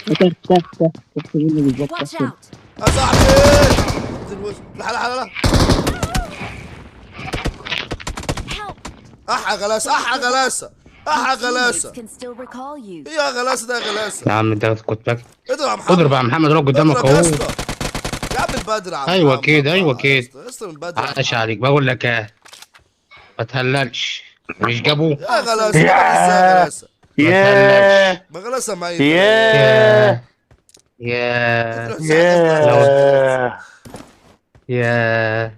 تحت تحت تحت تحت مني بالظبط Watch تحت. out! يا صاحبي انزل وش لا لا لا لا. Help! احا غلاسه احا غلاسه احا Your teammates غلاسه. can still recall you. ايه يا غلاسه ده يا غلاسه. يا عم انت كنت فاكر. اضرب يا محمد. اضرب يا محمد، روح قدامك اضرب يا اهو. اسطى. يا عم البدر يا عم ايوه محمد كده، ايوه بقى يا كده. اسطى. يا اسطى من بدري يا عاش محمد. عليك، بقول لك ايه، ما تهللش. مش جابوه؟ يا غلاسه جابك ازاي يا غلاسه. ما تهللش. ما غلاسه ميت. ياه ياه ياه. ياه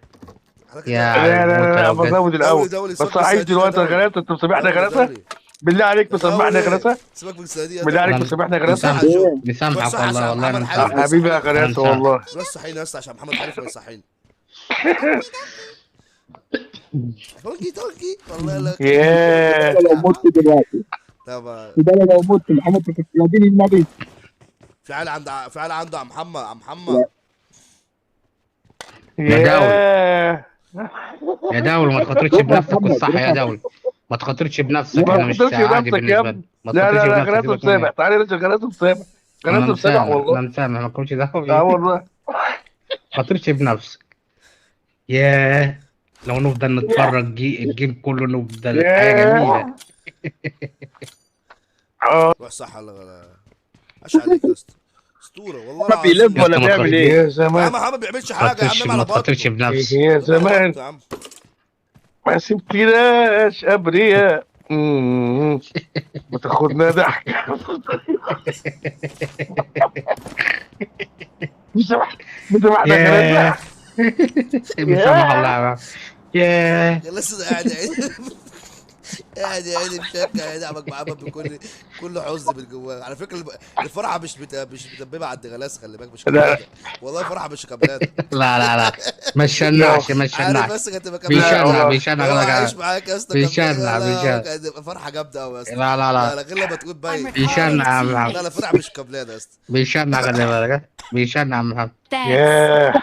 يا لا لا على الموتى لا لو جت. بزود الاول. دولي بس عايز دلوقتي يا غلاسه، انت مسامحنا يا غلاسه؟ بالله عليك تسامحنا يا غلاسه؟ سيبك من الصناديق. بالله عليك تسامحنا يا غلاسه؟ مسامحك والله، والله انا مسامحك. حبيبي يا غلاسه والله. روح صحيني يا اسطى عشان محمد عارف انه يصحيني. تركي والله لا. ياه. لو مت دلوقتي طبعا ده لو مت محمد في دين النبي. في عيال عنده عم محمد. ياه. يا داول ما تخاطرش بنفسك والصح يا داول، ما تخاطرش بنفسك، ما انا مش تخاطرش عادي بنفسك يا بالنسبه لي. ابني. ما لا لا تخاطرش لا بنفسك، غلاسه سيبك مني. مسامح، تعالى يا باشا غلاسه مسامح. انا غلاسه مسامح مسامح، والله. انا مسامح، ما تكونش دعوه اه بيه. والله. ما تخاطرش بنفسك. ياه لو نفضل نتفرج الجيم كله، نفضل حاجه جميله. ياه. اه. روح صح ولا غلط. عاش عليك يا اسطى. اسطوره والله ما العظيم. بيلف يا ولا اسطى ما بيعمل تخاطرش، ايه؟ يا يا زمان. عم محمد ما بيعملش حاجه يا عم على ما تخاطرش بطنه. بنفسك. يا زمان. يا عم ما سبتناش ابرياء. بتاخدنا ضحك. مسامحنا يا ياه غلاسه. مسامح الله يا عم. ياه يا لسه قاعد يا عيني مشجع يدعمك محمد كل حزن من جواه. على فكره الفرحه مش مدببه عند غلاس، خلي بالك مش لا. كبلاده. والله الفرحه مش كبلاده. لا ما تشنعش ما عارف تشنعش. بس كانت تبقى بيشنع كبلاده. بيشنع هو غلط. عايش معاك يا اسطى بيشنع لا بيشنع. كانت تبقى فرحه جامده قوي يا اسطى. لا لا لا لا غير لما تقول باين. بيشنع يا عم محمد. لا الفرحه مش كبلاده يا اسطى. بيشنع، خلي بالك، بيشنع يا عم محمد. Thanks. ياه.